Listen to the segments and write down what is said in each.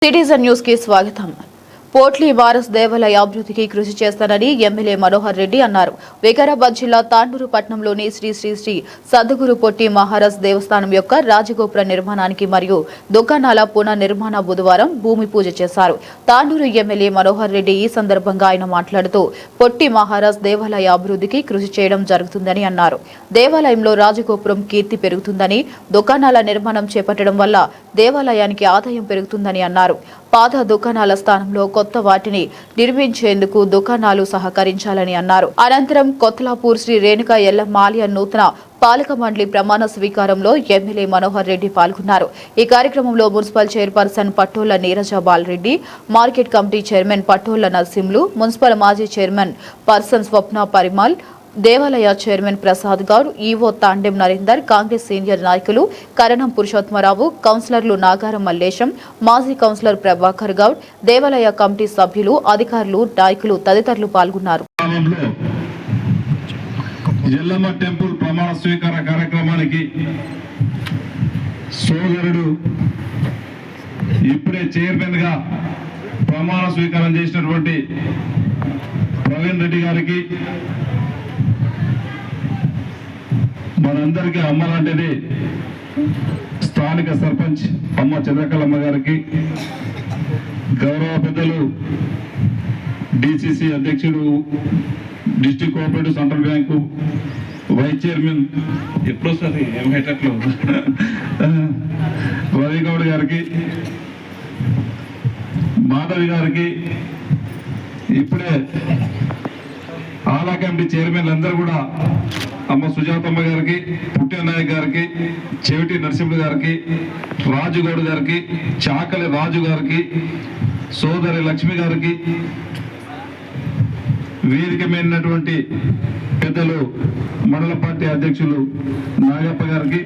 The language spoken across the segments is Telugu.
సిటిజన్ న్యూస్ కి స్వాగతం. పోట్లీ వారస్ దేవాలయ అభివృద్ధికి కృషి చేస్తానని ఎమ్మెల్యే మనోహర్ రెడ్డి అన్నారు. వికారాబాద్ జిల్లా తాండూరు పట్టణంలోని శ్రీ శ్రీ శ్రీ సద్గురు పొట్టి మహారాజ్ దేవస్థానం యొక్క రాజగోపుర నిర్మాణానికి మరియు దుకాణాల పునర్నిర్మాణ బుధవారం భూమి పూజ చేశారు. తాండూరు ఎమ్మెల్యే మనోహర్ రెడ్డి ఈ సందర్భంగా ఆయన మాట్లాడుతూ పొట్టి మహారాజ్ దేవాలయ అభివృద్ధికి కృషి చేయడం జరుగుతుందని అన్నారు. దేవాలయంలో రాజగోపురం కీర్తి పెరుగుతుందని, దుకాణాల నిర్మాణం చేపట్టడం వల్ల దేవాలయానికి ఆదాయం పెరుగుతుందని అన్నారు. పాత దుకాణాల స్థానంలో కొత్త వాటిని నిర్మించేందుకు దుకాణాలు సహకరించాలని అన్నారు. అనంతరం కొత్తలాపూర్ శ్రీ రేణుకా ఎల్లమ్మ ఆలయ నూతన పాలక మండలి ప్రమాణ స్వీకారంలో ఎమ్మెల్యే మనోహర్ రెడ్డి పాల్గొన్నారు. ఈ కార్యక్రమంలో municipal chairperson Pattolla Neeraja Balareddy, market committee chairman Pattolla Narasimhulu, municipal మాజీ చైర్మన్ పర్సన్ స్వప్న పరిమల్, దేవాలయ chairman Prasad Goud, EO Thandem Narender, Congress senior నాయకులు కరణం పురుషోత్తమరావు, కౌన్సిలర్లు నాగారం మల్లేశం, మాజీ కౌన్సిలర్ ప్రభాకర్ గౌడ్, దేవాలయ కమిటీ సభ్యులు, అధికారులు, నాయకులు తదితరులు పాల్గొన్నారు. ఎల్లమ్మ టెంపుల్ ప్రమాణ స్వీకార కార్యక్రమానికి సోదరుడు ఇప్పుడే చైర్మన్ గా ప్రమాణ స్వీకారం చేసినటువంటి ప్రవీణ్ రెడ్డి గారికి, మనందరికీ అమ్మలాంటిది స్థానిక సర్పంచ్ అమ్మ చంద్రకళమ్మ గారికి, గౌరవ పెద్దలు డిసిసి అధ్యక్షుడు, district cooperative central bank vice chairman ఎప్పుడోసారి ఏమేటట్లు రవిగౌడ్ గారికి, మాధవి గారికి, ఇప్పుడే ఆలా కమిటీ చైర్మన్ అందరూ కూడా అమ్మ సుజాతమ్మ గారికి, పుట్టే నాయక్ గారికి, చెవిటి నరసింహులు గారికి, రాజుగౌడ్ గారికి, చాకలి రాజు గారికి, సోదరి లక్ష్మి గారికి, వేదిక మీదటువంటి పెద్దలు మండల పార్టీ అధ్యక్షులు నాగప్ప గారికి,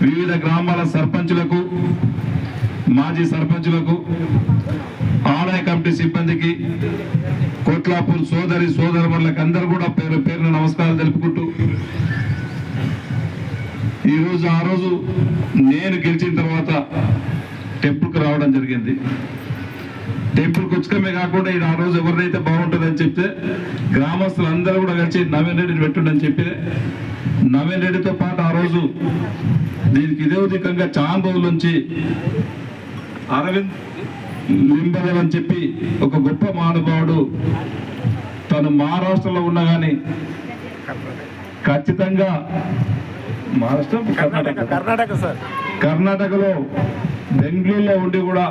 వివిధ గ్రామాల సర్పంచులకు, మాజీ సర్పంచులకు, ఆలయ కమిటీ సిబ్బందికి, కొట్లాపూర్ సోదరి సోదరులకు అందరూ కూడా పేరు పేరున నమస్కారాలు తెలుపుకుంటూ, ఈరోజు ఆ రోజు నేను గెలిచిన తర్వాత టెంపుల్కి రావడం జరిగింది. టెంపుల్కి వచ్చకమే కాకుండా ఈయన ఆ రోజు ఎవరినైతే బాగుంటుందని చెప్తే గ్రామస్తులు అందరూ కూడా కలిసి నవీన్ రెడ్డిని పెట్టుండని చెప్పి, నవీన్ రెడ్డితో పాటు ఆ రోజు దీనికి ఇదే ఉదికంగా చాలా రోజుల నుంచి అరవింద్ లింబదల్ అని చెప్పి ఒక గొప్ప మహానుభావుడు తను మహారాష్ట్రలో ఉన్నా కానీ ఖచ్చితంగా కర్ణాటకలో బెంగళూరులో ఉండి కూడా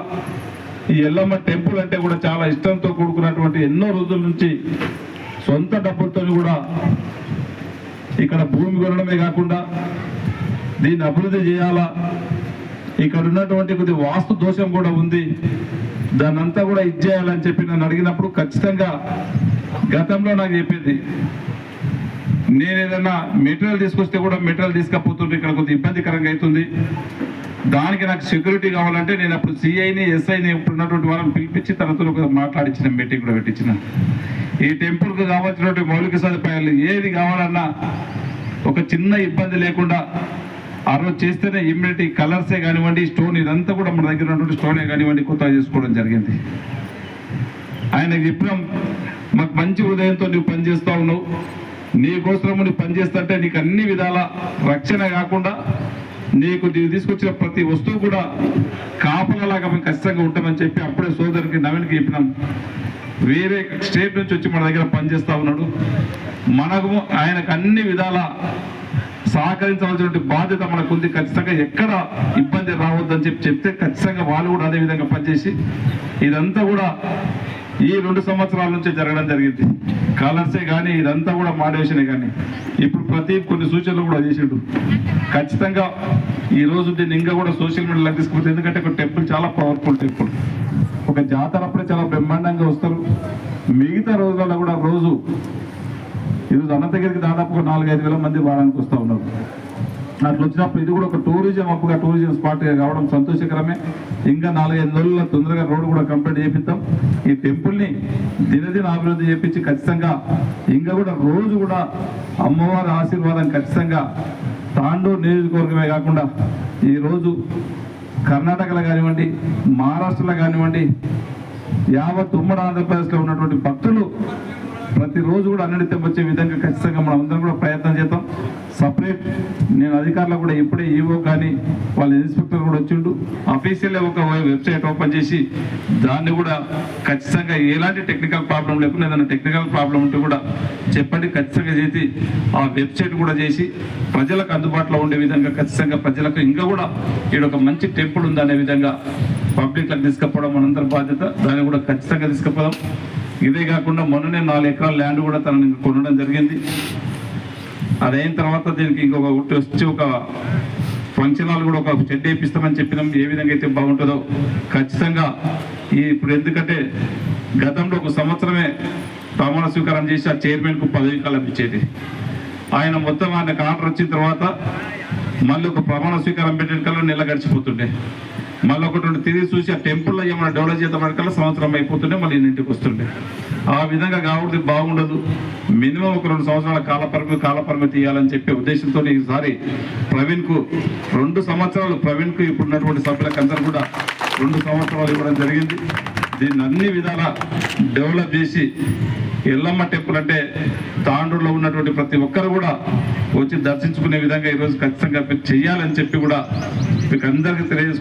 ఈ ఎల్లమ్మ టెంపుల్ అంటే కూడా చాలా ఇష్టంతో కూడుకున్నటువంటి ఎన్నో రోజుల నుంచి సొంత డబ్బులతో కూడా ఇక్కడ భూమి కొనడమే కాకుండా దీన్ని అభివృద్ధి చేయాలా, ఇక్కడ ఉన్నటువంటి కొద్ది వాస్తు దోషం కూడా ఉంది, దాన్ని అంతా కూడా ఇచ్చేయాలని చెప్పి నన్ను అడిగినప్పుడు ఖచ్చితంగా గతంలో నాకు చెప్పింది, నేను ఏదైనా మెటీరియల్ తీసుకొస్తే కూడా మెటీరియల్ తీసుకపోతుంటే ఇక్కడ కొద్దిగా ఇబ్బందికరంగా అవుతుంది, దానికి నాకు సెక్యూరిటీ కావాలంటే నేను అప్పుడు సిఐని ఎస్ఐని ఇప్పుడు ఉన్నటువంటి వాళ్ళని పిలిపించి తనతో మాట్లాడించిన, మీటింగ్ కూడా పెట్టించిన. ఈ టెంపుల్కి కావాల్సినటువంటి మౌలిక సదుపాయాలు ఏది కావాలన్నా ఒక చిన్న ఇబ్బంది లేకుండా ఆ రోజు చేస్తేనే ఇమ్యూనిటీ కలర్సే కానివ్వండి, స్టోన్ ఇదంతా కూడా మన దగ్గర ఉన్నటువంటి స్టోనే కానివ్వండి కొత్తగా చేసుకోవడం జరిగింది. ఆయనకు చెప్పినాం, మాకు మంచి హృదయంతో నువ్వు పనిచేస్తా ఉన్నావు, నీకోసము నువ్వు పనిచేస్తుంటే నీకు అన్ని విధాల రక్షణ కాకుండా నీకు తీసుకొచ్చిన ప్రతి వస్తువు కూడా కాపలలాగా మేము ఖచ్చితంగా ఉంటామని చెప్పి అప్పుడే సోదరునికి నవీన్కి చెప్పినాం. వేరే స్టేట్ నుంచి వచ్చి మన దగ్గర పనిచేస్తా ఉన్నాడు, మనకు ఆయనకు అన్ని విధాల సహకరించవలసిన బాధ్యత మనకు ఉంది, ఖచ్చితంగా ఎక్కడ ఇబ్బంది రావద్దని చెప్తే ఖచ్చితంగా వాళ్ళు కూడా అదే విధంగా పనిచేసి ఇదంతా కూడా ఈ 2 సంవత్సరాల నుంచి జరగడం జరిగింది. కలర్సే కానీ ఇదంతా కూడా మాడేషనే కానీ ఇప్పుడు కొన్ని సూచనలు కూడా చేసిండు. ఖచ్చితంగా ఈరోజు దీన్ని ఇంకా కూడా సోషల్ మీడియాలో తీసుకుపోతే, ఎందుకంటే ఒక టెంపుల్ చాలా పవర్ఫుల్ టెంపుల్, ఒక జాతర అప్పుడే చాలా బ్రహ్మాండంగా వస్తారు, మిగతా రోజులలో కూడా రోజు ఈరోజు అనంతగిరికి దాదాపు 4-5 వేల మంది వారానికి వస్తూ ఉన్నారు. అట్లా వచ్చినప్పుడు ఇది కూడా ఒక టూరిజం అప్పుగా టూరిజం స్పాట్గా కావడం సంతోషకరమే. ఇంకా 4-5 రోజుల్లో తొందరగా రోడ్డు కూడా కంప్లీట్ చేపిస్తాం. ఈ టెంపుల్ని దినదిన అభివృద్ధి చేపించి ఖచ్చితంగా ఇంకా కూడా రోజు కూడా అమ్మవారి ఆశీర్వాదం ఖచ్చితంగా తాండూరు నియోజకవర్గమే కాకుండా ఈరోజు కర్ణాటకలో కానివ్వండి, మహారాష్ట్రలో కానివ్వండి, యావత్ ఉమ్మడి ఆంధ్రప్రదేశ్లో ఉన్నటువంటి భక్తులు ప్రతిరోజు కూడా అన్నిటితో వచ్చే విధంగా ఖచ్చితంగా మనం అందరం కూడా ప్రయత్నం చేద్దాం. సపరేట్ నేను అధికారులకు కూడా ఇప్పుడే ఈవో కానీ వాళ్ళ ఇన్స్పెక్టర్ కూడా వచ్చిండు, అఫీషియల్గా ఒక వెబ్సైట్ ఓపెన్ చేసి దాన్ని కూడా ఖచ్చితంగా ఎలాంటి టెక్నికల్ ప్రాబ్లం లేకుండా ఏదైనా టెక్నికల్ ప్రాబ్లం ఉంటే కూడా చెప్పండి, ఖచ్చితంగా చేసి ఆ వెబ్సైట్ కూడా చేసి ప్రజలకు అందుబాటులో ఉండే విధంగా ఖచ్చితంగా ప్రజలకు ఇంకా కూడా ఇక్కడ ఒక మంచి టెంపుల్ ఉందనే విధంగా పబ్లిక్లకు తీసుకుపోవడం మనందరి బాధ్యత. దాన్ని కూడా ఖచ్చితంగా తీసుకుపోదాం. ఇదే కాకుండా మొన్ననే 4 ఎకరాల ల్యాండ్ కూడా తనని కొనడం జరిగింది. అదైన తర్వాత దీనికి ఇంకొక వచ్చి ఒక ఫంక్షన్ హాల్ కూడా ఒక షెడ్ వేపిస్తామని చెప్పినాం. ఏ విధంగా అయితే బాగుంటుందో ఖచ్చితంగా ఇప్పుడు ఎందుకంటే గతంలో 1 సంవత్సరమే ప్రమాణ స్వీకారం చేసి ఆ చైర్మన్కు పదవి కాలం ఇచ్చేది. ఆయన మొత్తం ఆయనకు ఆర్డర్ వచ్చిన తర్వాత మళ్ళీ ఒక ప్రమాణ స్వీకారం పెట్టే కల్లా నెల గడిచిపోతుండే, మళ్ళీ ఒకటి తిరిగి చూసి ఆ టెంపుల్లో ఏమైనా డెవలప్ చేద్దామనికల్లా సంవత్సరం అయిపోతుండే, మళ్ళీ ఇంటికి వస్తుండే. ఆ విధంగా కావడం బాగుండదు. మినిమం ఒక 2 సంవత్సరాల కాలపరిమితి ఇవ్వాలని చెప్పే ఉద్దేశంతో ఈసారి ప్రవీణ్కు 2 సంవత్సరాలు, ప్రవీణ్కు ఇప్పుడున్నటువంటి సభ్యులకు అందరూ కూడా 2 సంవత్సరాలు ఇవ్వడం జరిగింది. దీన్ని అన్ని విధాలా డెవలప్ చేసి ఎల్లమ్మ టెంపుల్ అంటే తాండూరులో ఉన్నటువంటి ప్రతి ఒక్కరు కూడా వచ్చి దర్శించుకునే విధంగా ఈరోజు ఖచ్చితంగా చెయ్యాలని చెప్పి కూడా మీకు అందరికీ తెలియజేసుకుంటున్నాను.